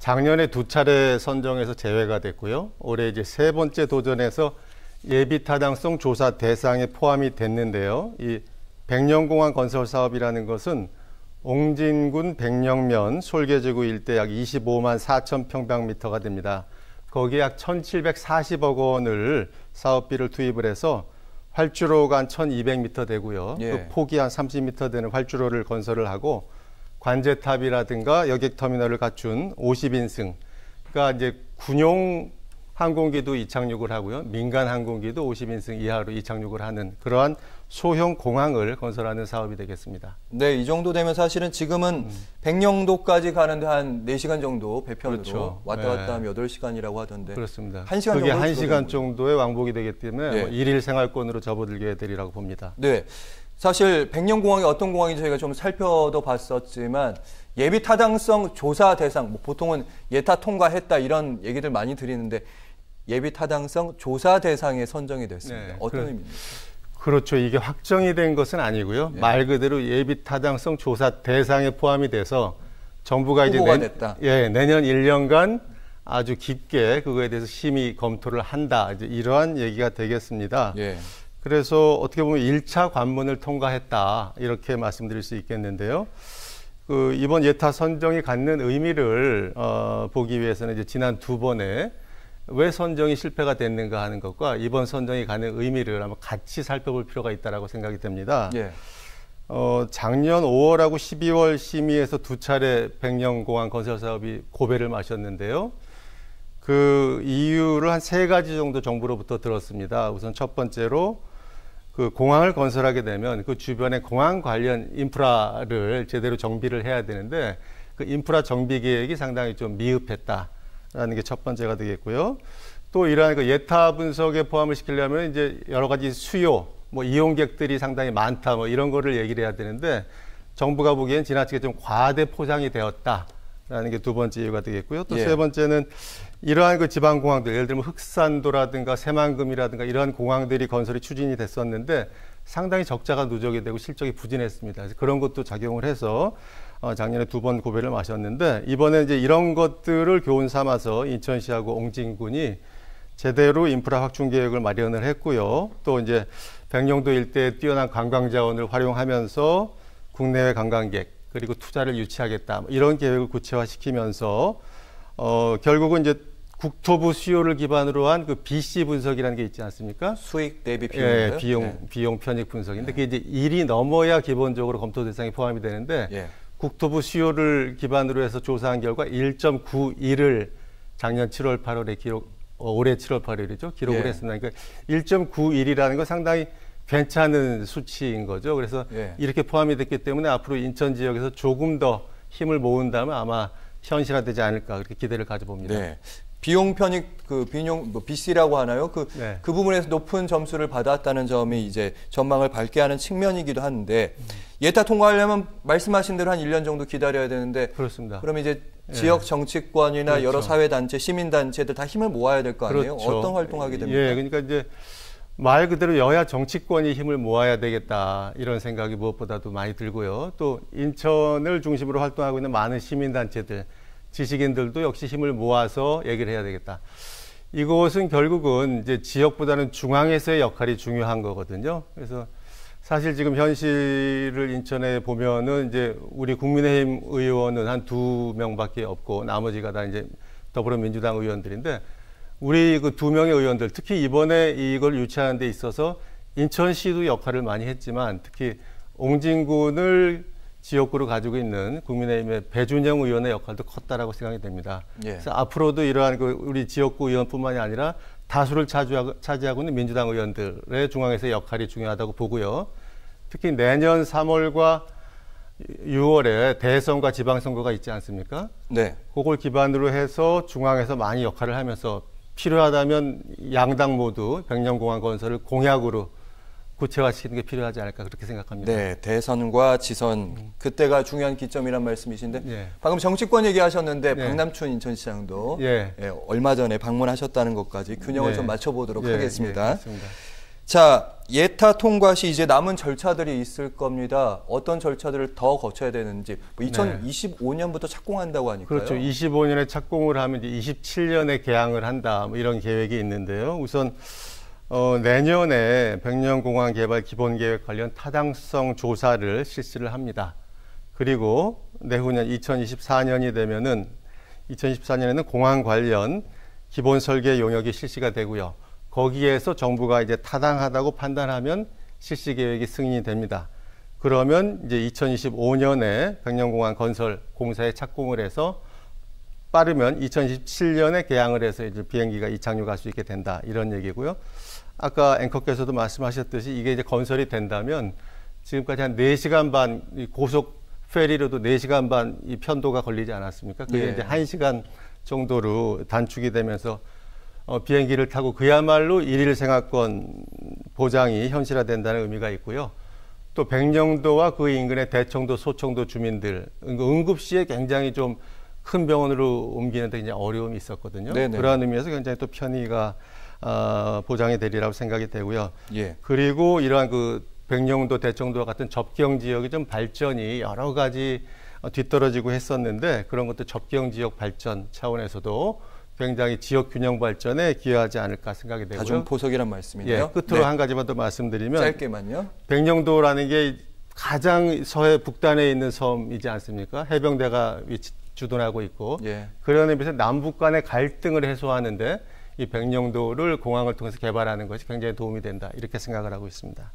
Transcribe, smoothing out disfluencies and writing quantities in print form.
작년에 2차례 선정에서 제외가 됐고요. 올해 이제 3번째 도전에서 예비 타당성 조사 대상에 포함이 됐는데요. 이 백령공항 건설 사업이라는 것은 옹진군 백령면 솔개지구 일대 약 25만 4천 평방미터가 됩니다. 거기에 약 1,740억 원을 사업비를 투입을 해서 활주로가 한 1,200m 되고요. 예. 그 폭이 한 30m 되는 활주로를 건설을 하고 관제탑이라든가 여객터미널을 갖춘 50인승, 그러니까 이제 군용 항공기도 이착륙을 하고요. 민간 항공기도 50인승 이하로 이착륙을 하는 그러한 소형 공항을 건설하는 사업이 되겠습니다. 네, 이 정도 되면 사실은 지금은 백령도까지 가는데 한 4시간 정도 배편으로 그렇죠. 왔다 갔다 하면 8시간이라고 하던데. 그렇습니다. 1시간 그게 정도 1시간 정도의 왕복이 되기 때문에 네. 뭐 일일 생활권으로 접어들게 되리라고 봅니다. 네. 사실 백령공항이 어떤 공항인지 저희가 좀 살펴도 봤었지만 예비 타당성 조사 대상, 뭐 보통은 예타 통과했다 이런 얘기들 많이 드리는데 예비 타당성 조사 대상에 선정이 됐습니다. 네, 어떤 의미입니까? 그렇죠. 이게 확정이 된 것은 아니고요. 네. 말 그대로 예비 타당성 조사 대상에 포함이 돼서 정부가 이제 됐다. 내년 1년간 아주 깊게 그거에 대해서 심의 검토를 한다. 이제 이러한 얘기가 되겠습니다. 예. 그래서 어떻게 보면 1차 관문을 통과했다. 이렇게 말씀드릴 수 있겠는데요. 그 이번 예타 선정이 갖는 의미를 보기 위해서는 이제 지난 2번에 왜 선정이 실패가 됐는가 하는 것과 이번 선정이 갖는 의미를 한번 같이 살펴볼 필요가 있다고 생각이 됩니다. 예. 작년 5월하고 12월 심의에서 2차례 백령공항 건설 사업이 고배를 마셨는데요. 그 이유를 한 3가지 정도 정부로부터 들었습니다. 우선 첫 번째로 그 공항을 건설하게 되면 그 주변에 공항 관련 인프라를 제대로 정비를 해야 되는데 그 인프라 정비 계획이 상당히 좀 미흡했다라는 게 첫 번째가 되겠고요. 또 이러한 그 예타 분석에 포함을 시키려면 이제 여러 가지 수요, 뭐 이용객들이 상당히 많다, 뭐 이런 거를 얘기를 해야 되는데 정부가 보기엔 지나치게 좀 과대 포장이 되었다라는 게 2번째 이유가 되겠고요. 또 예. 3번째는 이러한 그 지방공항들, 예를 들면 흑산도라든가 새만금이라든가 이러한 공항들이 건설이 추진이 됐었는데 상당히 적자가 누적이 되고 실적이 부진했습니다. 그래서 그런 것도 작용을 해서 작년에 2번 고배를 마셨는데 이번에 이제 이런 것들을 교훈 삼아서 인천시하고 옹진군이 제대로 인프라 확충 계획을 마련을 했고요. 또 이제 백령도 일대의 뛰어난 관광 자원을 활용하면서 국내외 관광객 그리고 투자를 유치하겠다 이런 계획을 구체화시키면서 결국은 이제 국토부 수요를 기반으로 한 그 BC 분석이라는 게 있지 않습니까? 수익 대비 비용. 비용. 비용 편익 분석인데 그게 이제 1이 넘어야 기본적으로 검토 대상에 포함이 되는데 예. 국토부 수요를 기반으로 해서 조사한 결과 1.91을 작년 7월 8월에 올해 7월 8일이죠. 기록을 예. 했습니다. 그러니까 1.91이라는 건 상당히 괜찮은 수치인 거죠. 그래서 예. 이렇게 포함이 됐기 때문에 앞으로 인천 지역에서 조금 더 힘을 모은다면 아마 현실화되지 않을까 그렇게 기대를 가져봅니다. 네. 비용 편익 뭐 BC라고 하나요? 그 부분에서 높은 점수를 받았다는 점이 이제 전망을 밝게 하는 측면이기도 한데 예타 통과하려면 말씀하신 대로 한 1년 정도 기다려야 되는데 그렇습니다. 그러면 이제 지역 정치권이나 그렇죠. 여러 사회 단체, 시민 단체들 다 힘을 모아야 될 거 아니에요? 그렇죠. 어떤 활동하게 됩니까? 예, 그러니까 이제 말 그대로 여야 정치권이 힘을 모아야 되겠다 이런 생각이 무엇보다도 많이 들고요. 또 인천을 중심으로 활동하고 있는 많은 시민 단체들 지식인들도 역시 힘을 모아서 얘기를 해야 되겠다. 이것은 결국은 이제 지역보다는 중앙에서의 역할이 중요한 거거든요. 그래서 사실 지금 현실을 인천에 보면은 이제 우리 국민의힘 의원은 한 2명밖에 없고 나머지가 다 이제 더불어민주당 의원들인데 우리 그 2명의 의원들 특히 이번에 이걸 유치하는 데 있어서 인천시도 역할을 많이 했지만 특히 옹진군을 지역구로 가지고 있는 국민의힘의 배준영 의원의 역할도 컸다라고 생각이 됩니다. 예. 그래서 앞으로도 이러한 그 우리 지역구 의원뿐만이 아니라 다수를 차지하고 있는 민주당 의원들의 중앙에서의 역할이 중요하다고 보고요. 특히 내년 3월과 6월에 대선과 지방선거가 있지 않습니까? 네. 그걸 기반으로 해서 중앙에서 많이 역할을 하면서 필요하다면 양당 모두 백령공항 건설을 공약으로 구체화시키는 게 필요하지 않을까 그렇게 생각합니다. 네, 대선과 지선 그때가 중요한 기점이란 말씀이신데 예. 방금 정치권 얘기하셨는데 예. 박남춘 인천시장도 예. 얼마 전에 방문하셨다는 것까지 균형을 예. 좀 맞춰보도록 예. 하겠습니다. 예. 맞습니다. 자, 예타 통과 시 이제 남은 절차들이 있을 겁니다. 어떤 절차들을 더 거쳐야 되는지. 2025년부터 착공한다고 하니까요. 그렇죠. 25년에 착공을 하면 이제 27년에 개항을 한다. 뭐 이런 계획이 있는데요. 우선 내년에 백령공항 개발 기본계획 관련 타당성 조사를 실시를 합니다. 그리고 내후년 2024년이 되면은 2024년에는 공항 관련 기본 설계 용역이 실시가 되고요. 거기에서 정부가 이제 타당하다고 판단하면 실시 계획이 승인이 됩니다. 그러면 이제 2025년에 백령공항 건설 공사에 착공을 해서 빠르면 2027년에 개항을 해서 이제 비행기가 이착륙할 수 있게 된다. 이런 얘기고요. 아까 앵커께서도 말씀하셨듯이 이게 이제 건설이 된다면 지금까지 한 4시간 반 고속 페리로도 4시간 반 이 편도가 걸리지 않았습니까? 그게 예. 이제 1시간 정도로 단축이 되면서 비행기를 타고 그야말로 일일 생활권 보장이 현실화된다는 의미가 있고요. 또 백령도와 그 인근의 대청도, 소청도 주민들 응급시에 굉장히 좀 큰 병원으로 옮기는데 굉장히 어려움이 있었거든요. 네네. 그러한 의미에서 굉장히 또 편의가 보장이 되리라고 생각이 되고요. 예. 그리고 이러한 그 백령도, 대청도와 같은 접경 지역이 좀 발전이 여러 가지 뒤떨어지고 했었는데 그런 것도 접경 지역 발전 차원에서도 굉장히 지역 균형 발전에 기여하지 않을까 생각이 되고요. 다중포석이란 말씀이네요. 예, 끝으로 한 가지만 더 말씀드리면 짧게만요. 백령도라는 게 가장 서해 북단에 있는 섬이지 않습니까? 해병대가 주둔하고 있고 예. 그런 의미에서 남북 간의 갈등을 해소하는데 이 백령도를 공항을 통해서 개발하는 것이 굉장히 도움이 된다 이렇게 생각을 하고 있습니다.